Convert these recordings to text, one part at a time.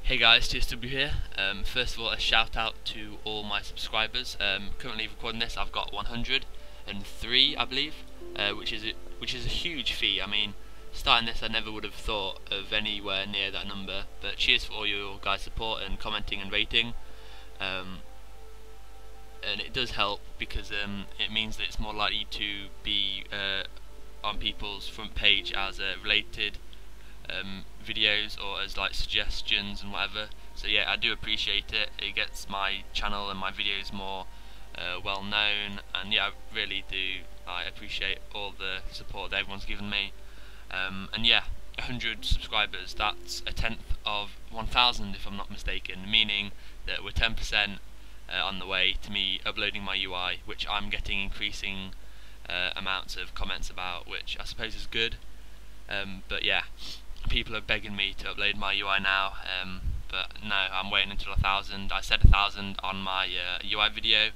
Hey guys, TSW here. First of all, a shout out to all my subscribers. Currently recording this, I've got 103, I believe, which is a huge feat. I mean, starting this, I never would have thought of anywhere near that number. But cheers for all your guys' support and commenting and rating. And it does help because it means that it's more likely to be on people's front page as related videos or as like suggestions and whatever. So yeah, I do appreciate it. It gets my channel and my videos more well known, and yeah, I really do. I appreciate all the support that everyone's given me. And yeah, 100 subscribers, that's a tenth of 1,000 if I'm not mistaken, meaning that we're 10% on the way to me uploading my UI, which I'm getting increasing amounts of comments about, which I suppose is good. But yeah, people are begging me to upload my UI now, but no, I'm waiting until 1,000. I said 1,000 on my UI video,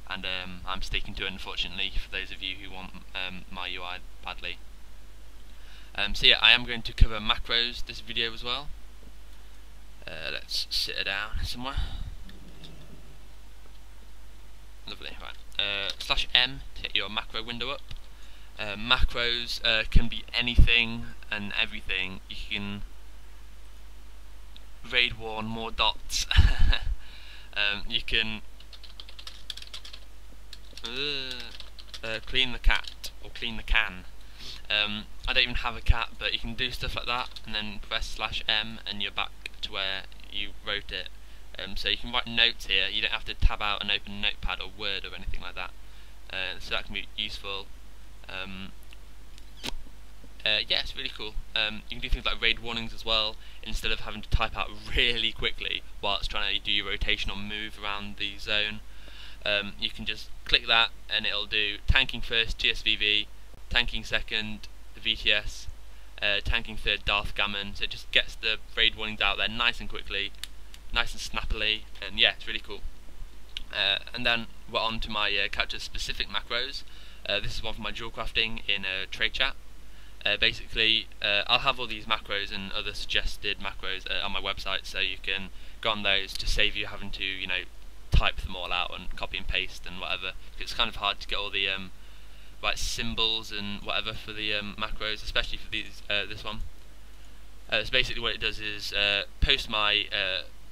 and I'm sticking to it, unfortunately, for those of you who want my UI badly. So yeah, I am going to cover macros this video as well. Let's sit her down somewhere. Lovely, right. /M to get your macro window up. Macros can be anything and everything. You can raid warn more dots. You can clean the cat or clean the can. I don't even have a cat, but you can do stuff like that, and then press /M and you're back to where you wrote it. So you can write notes here. You don't have to tab out and open Notepad or Word or anything like that. So that can be useful. Yeah, it's really cool. You can do things like raid warnings as well, instead of having to type out really quickly whilst trying to do your rotation or move around the zone. You can just click that and it'll do tanking first, TSVV, tanking second, the VTS, tanking third, Darth Gammon. So it just gets the raid warnings out there nice and quickly, nice and snappily, and yeah, it's really cool. And then we're on to my character specific macros. This is one for my dual crafting in a trade chat. Basically, I'll have all these macros and other suggested macros on my website, so you can go on those to save you having to, you know, type them all out and copy and paste and whatever. It's kind of hard to get all the right symbols and whatever for the macros, especially for these this one. So basically, what it does is post my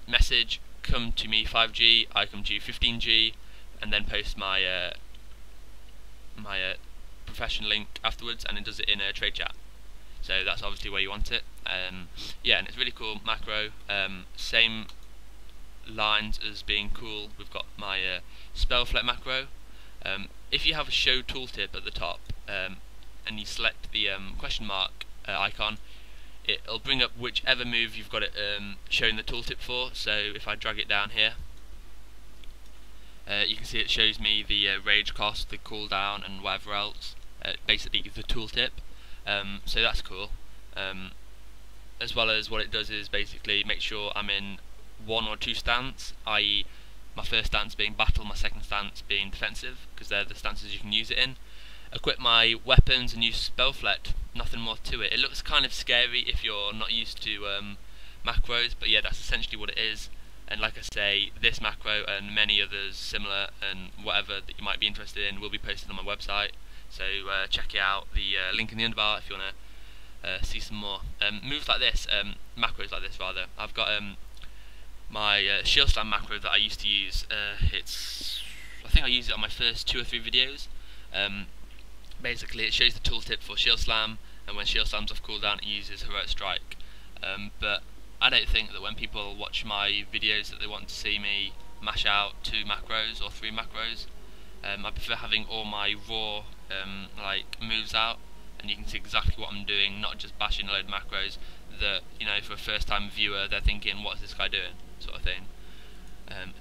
message, come to me 5G, I come to you 15G, and then post my my profession link afterwards, and it does it in a trade chat. So that's obviously where you want it. Yeah, and it's really cool macro. Same lines as being cool. We've got my spell flex macro. If you have a show tooltip at the top and you select the question mark icon, it'll bring up whichever move you've got it showing the tooltip for. So if I drag it down here, you can see it shows me the rage cost, the cooldown, and whatever else. Basically the tooltip. So that's cool. As well as what it does is basically make sure I'm in one or two stance, i.e. my first stance being battle, my second stance being defensive, because they're the stances you can use it in. Equip my weapons and use spell flex. Nothing more to it. It looks kind of scary if you're not used to macros, but yeah, that's essentially what it is. And like I say, this macro and many others similar and whatever that you might be interested in will be posted on my website. So check it out. The link in the underbar if you want to see some more. Moves like this, macros like this rather. I've got my shield slam macro that I used to use. I think I used it on my first 2 or 3 videos. Basically, it shows the tooltip for shield slam, and when shield slam's off cooldown, it uses heroic strike. But I don't think that when people watch my videos that they want to see me mash out 2 macros or 3 macros. I prefer having all my raw like moves out, and you can see exactly what I'm doing, not just bashing a load of macros that, you know, for a first time viewer they're thinking, what's this guy doing, sort of thing.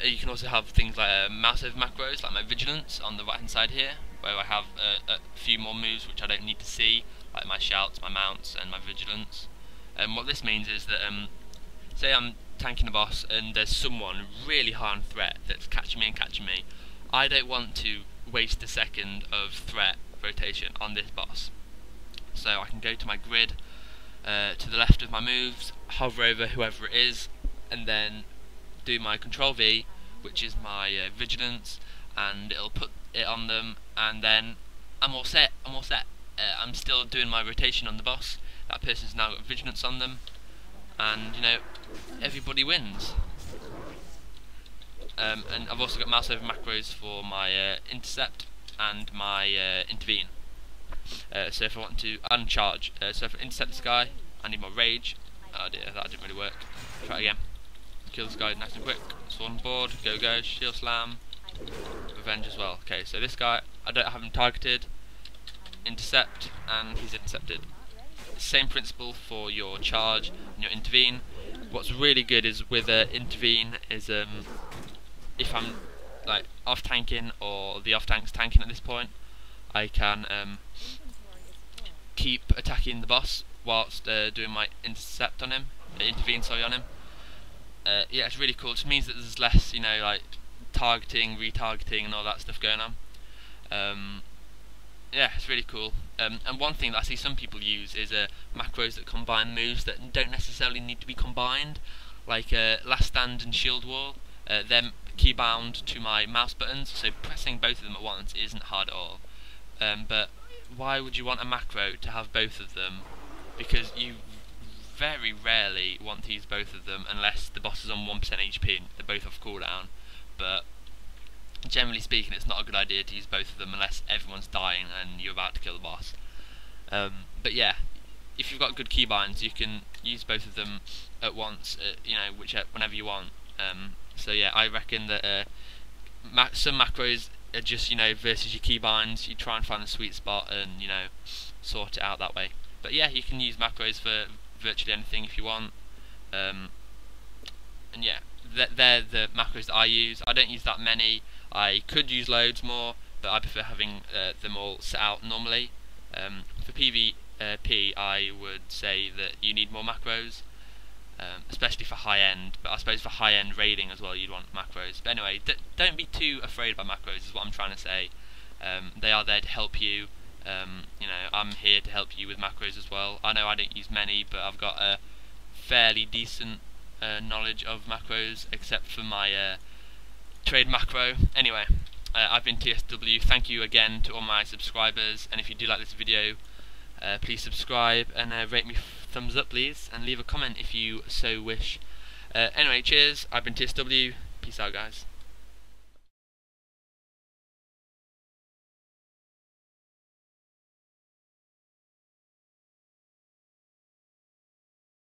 You can also have things like mouse over macros, like my vigilance on the right hand side here, where I have a few more moves which I don't need to see, like my shouts, my mounts, and my vigilance. What this means is that say I'm tanking a boss and there's someone really high on threat that's catching me and catching me. I don't want to waste a second of threat rotation on this boss. So I can go to my grid, to the left of my moves, hover over whoever it is, and then do my Control V, which is my vigilance, and it'll put it on them, and then I'm all set. I'm still doing my rotation on the boss. That person's now got vigilance on them, and everybody wins. And I've also got mouse over macros for my intercept and my intervene. So if I want to uncharge, so if I intercept this guy, I need my rage. Oh dear, that didn't really work. Try it again. Kill this guy nice and quick. Sword on board, go, shield slam, revenge as well. Okay, so this guy, I don't have him targeted. Intercept, and he's intercepted. Same principle for your charge and your intervene. What's really good is with intervene is if I'm like off tanking or the off tank's tanking at this point, I can keep attacking the boss whilst doing my intercept on him, intervene sorry on him. Yeah, it's really cool. It just means that there's less, like targeting, retargeting, and all that stuff going on. Yeah, it's really cool. And one thing that I see some people use is macros that combine moves that don't necessarily need to be combined, like Last Stand and Shield Wall. They're key bound to my mouse buttons, so pressing both of them at once isn't hard at all. But why would you want a macro to have both of them? Because you very rarely want to use both of them unless the boss is on 1% HP and they're both off cooldown. But generally speaking, it's not a good idea to use both of them unless everyone's dying and you're about to kill the boss. But yeah, if you've got good keybinds, you can use both of them at once, whenever you want. So yeah, I reckon that some macros are just versus your keybinds. You try and find the sweet spot and sort it out that way. But yeah, you can use macros for virtually anything if you want. And yeah, they're the macros that I use. I don't use that many. I could use loads more, but I prefer having them all set out normally. For PvP, I would say that you need more macros, especially for high end. But I suppose for high end raiding as well, you'd want macros. But anyway, don't be too afraid about macros. Is what I'm trying to say. They are there to help you. I'm here to help you with macros as well. I know I don't use many, but I've got a fairly decent knowledge of macros, except for my trade macro. Anyway, I've been TSW. Thank you again to all my subscribers, and if you do like this video, please subscribe and rate me thumbs up please, and leave a comment if you so wish. Anyway, cheers. I've been TSW. Peace out guys.